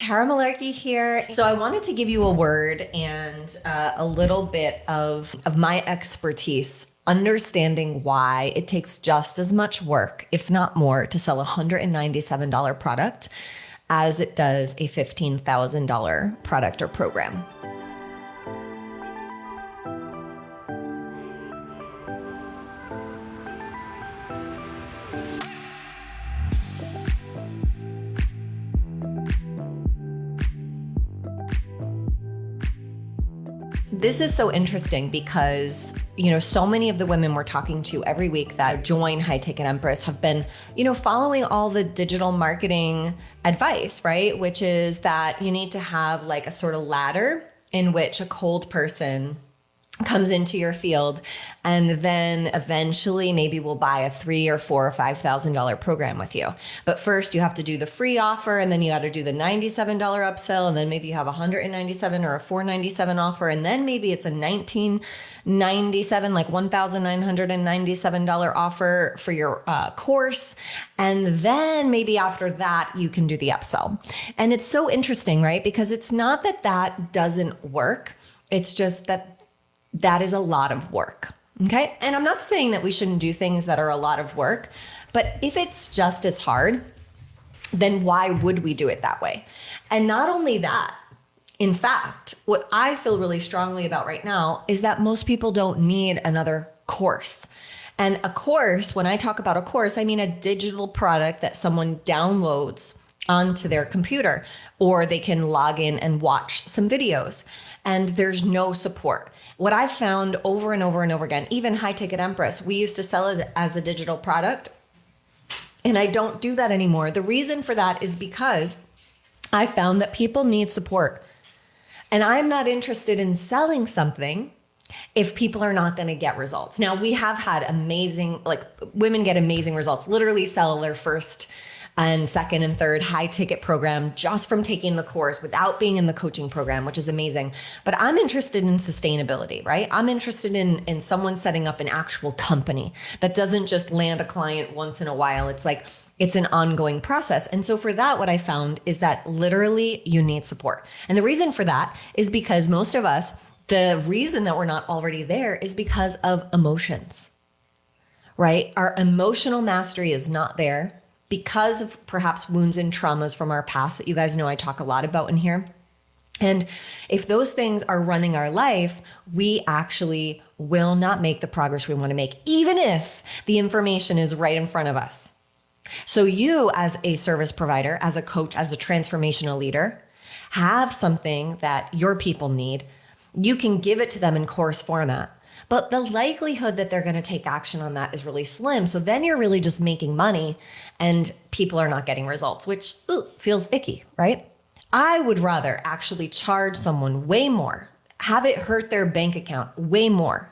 Tara Malarkey here. So I wanted to give you a word and a little bit of my expertise, understanding why it takes just as much work, if not more, to sell a $197 product as it does a $15,000 product or program. This is so interesting because, so many of the women we're talking to every week that join High Ticket Empress have been, following all the digital marketing advice, right? Which is that you need to have like a sort of ladder in which a cold person comes into your field and then eventually maybe we'll buy a $3 or $4 or $5,000 program with you. But first you have to do the free offer, and then you got to do the $97 upsell, and then maybe you have a $197 or a $497 offer, and then maybe it's a $1997, like $1,997 offer for your course. And then maybe after that you can do the upsell. And it's so interesting, right? Because it's not that that doesn't work. It's just that is a lot of work. Okay. And I'm not saying that we shouldn't do things that are a lot of work, but if it's just as hard, then why would we do it that way? And not only that, in fact, what I feel really strongly about right now is that most people don't need another course. And a course, when I talk about a course, I mean a digital product that someone downloads onto their computer, or they can log in and watch some videos, and there's no support. What I've found over and over and over again, even High Ticket Empress, we used to sell it as a digital product, and I don't do that anymore. The reason for that is because I found that people need support. And I'm not interested in selling something if people are not going to get results. Now, we have had amazing, like women get amazing results, literally sell their first and second and third high ticket program just from taking the course without being in the coaching program, which is amazing. But I'm interested in sustainability, right? I'm interested in someone setting up an actual company that doesn't just land a client once in a while. It's like, it's an ongoing process. And so for that, what I found is that literally you need support. And the reason for that is because most of us, the reason that we're not already there is because of emotions, right? Our emotional mastery is not there because of perhaps wounds and traumas from our past that you guys know I talk a lot about in here. And if those things are running our life, we actually will not make the progress we want to make, even if the information is right in front of us. So you, as a service provider, as a coach, as a transformational leader, have something that your people need. You can give it to them in course format, but the likelihood that they're going to take action on that is really slim. So then you're really just making money and people are not getting results, which feels icky, right? I would rather actually charge someone way more, have it hurt their bank account way more,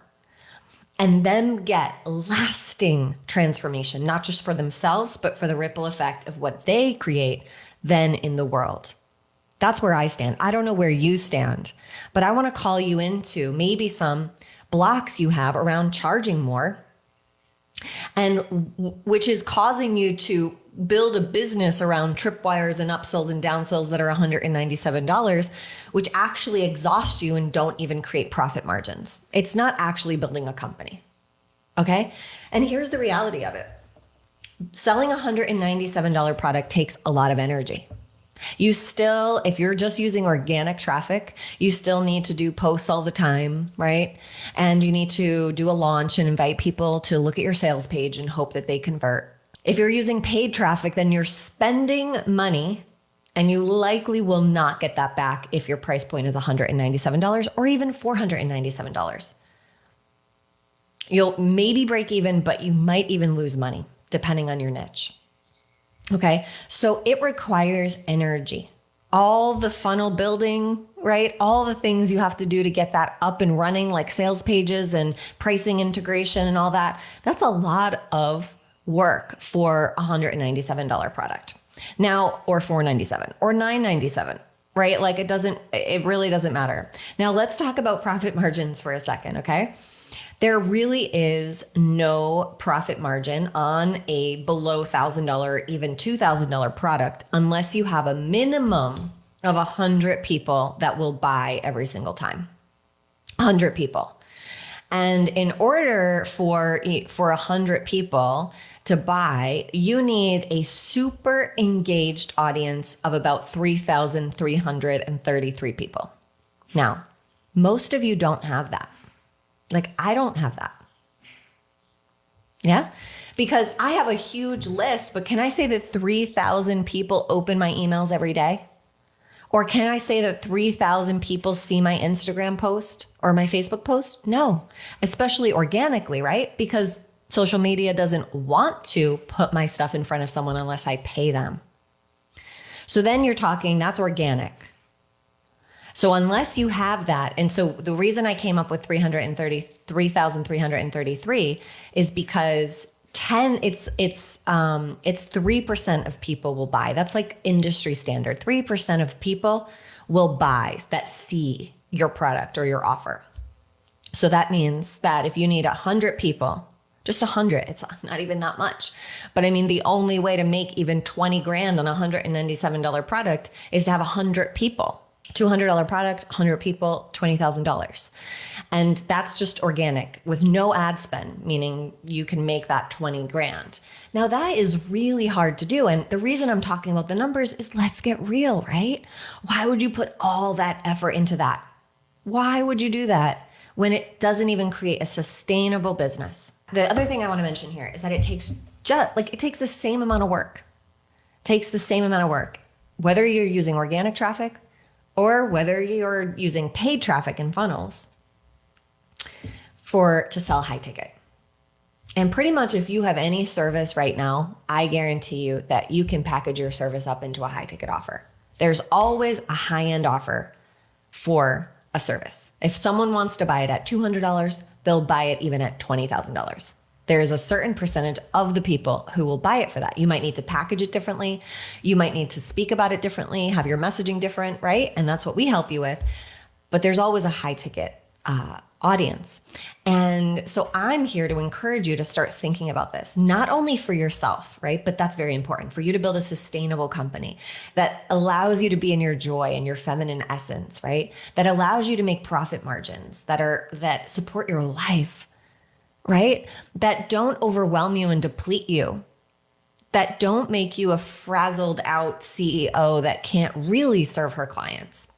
and then get lasting transformation, not just for themselves, but for the ripple effect of what they create then in the world. That's where I stand. I don't know where you stand, but I want to call you into maybe some blocks you have around charging more, and which is causing you to build a business around tripwires and upsells and downsells that are $197, which actually exhaust you and don't even create profit margins. It's not actually building a company. Okay. And here's the reality of it. Selling a $197 product takes a lot of energy. You still, if you're just using organic traffic, you still need to do posts all the time, right? And you need to do a launch and invite people to look at your sales page and hope that they convert. If you're using paid traffic, then you're spending money and you likely will not get that back if your price point is $197 or even $497. You'll maybe break even, but you might even lose money depending on your niche. Okay, so it requires energy. All the funnel building, right? All the things you have to do to get that up and running, like sales pages and pricing integration and all that. That's a lot of work for a $197 product. Now, or $497 or $997, right? Like it really doesn't matter. Now let's talk about profit margins for a second, okay? There really is no profit margin on a below $1,000, even $2,000 product unless you have a minimum of 100 people that will buy every single time. 100 people. And in order for 100 people to buy, you need a super engaged audience of about 3,333 people. Now, most of you don't have that. Like, I don't have that. Yeah? Because I have a huge list, but can I say that 3,000 people open my emails every day? Or can I say that 3,000 people see my Instagram post or my Facebook post? No, especially organically, right? Because social media doesn't want to put my stuff in front of someone unless I pay them. So then you're talking, that's organic. So unless you have that, and so the reason I came up with 3,333 is because it's 3% of people will buy. That's like industry standard. 3% of people will buy that see your product or your offer. So that means that if you need 100 people, just 100, it's not even that much. But I mean, the only way to make even 20 grand on a $197 product is to have 100 people. $200 product, 100 people, $20,000. And that's just organic with no ad spend, meaning you can make that 20 grand. Now that is really hard to do. And the reason I'm talking about the numbers is let's get real, right? Why would you put all that effort into that? Why would you do that when it doesn't even create a sustainable business? The other thing I want to mention here is that it takes the same amount of work. Whether you're using organic traffic or whether you're using paid traffic and funnels to sell high ticket. And pretty much if you have any service right now, I guarantee you that you can package your service up into a high ticket offer. There's always a high end offer for a service. If someone wants to buy it at $200, they'll buy it even at $20,000. There's a certain percentage of the people who will buy it for that. You might need to package it differently. You might need to speak about it differently, have your messaging different, right? And that's what we help you with. But there's always a high ticket audience. And so I'm here to encourage you to start thinking about this, not only for yourself, right? But that's very important for you to build a sustainable company that allows you to be in your joy and your feminine essence, right? That allows you to make profit margins that support your life, right? That don't overwhelm you and deplete you, that don't make you a frazzled out CEO that can't really serve her clients,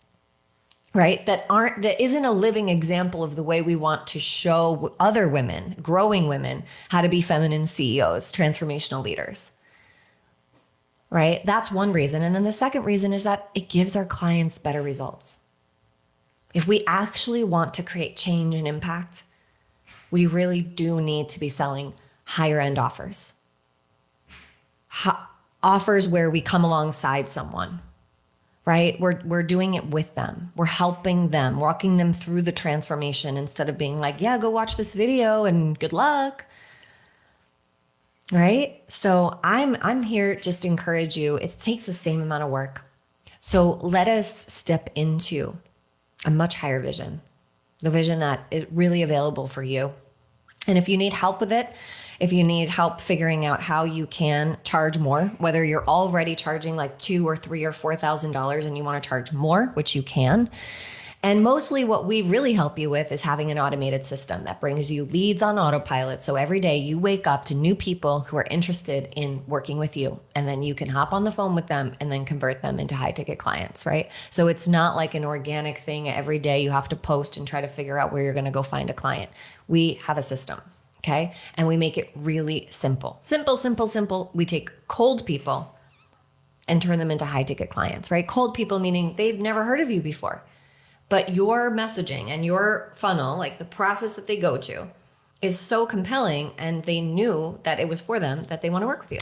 right? That isn't a living example of the way we want to show other women, growing women, how to be feminine CEOs, transformational leaders, right? That's one reason. And then the second reason is that it gives our clients better results. If we actually want to create change and impact, we really do need to be selling higher end offers. Offers where we come alongside someone, right? We're doing it with them. We're helping them, walking them through the transformation instead of being like, yeah, go watch this video and good luck. Right? So I'm here just to encourage you. It takes the same amount of work. So let us step into a much higher vision. The vision that is really available for you. And if you need help with it, if you need help figuring out how you can charge more, whether you're already charging like $2,000 or $3,000 or $4,000 and you want to charge more, which you can. And mostly what we really help you with is having an automated system that brings you leads on autopilot. So every day you wake up to new people who are interested in working with you, and then you can hop on the phone with them and then convert them into high ticket clients, right? So it's not like an organic thing. Every day you have to post and try to figure out where you're going to go find a client. We have a system, okay? And we make it really simple. Simple. We take cold people and turn them into high ticket clients, right? Cold people meaning they've never heard of you before. But your messaging and your funnel, like the process that they go to, is so compelling, and they knew that it was for them that they want to work with you.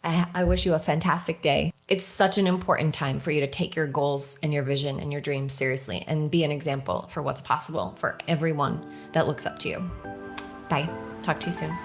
I wish you a fantastic day. It's such an important time for you to take your goals and your vision and your dreams seriously and be an example for what's possible for everyone that looks up to you. Bye. Talk to you soon.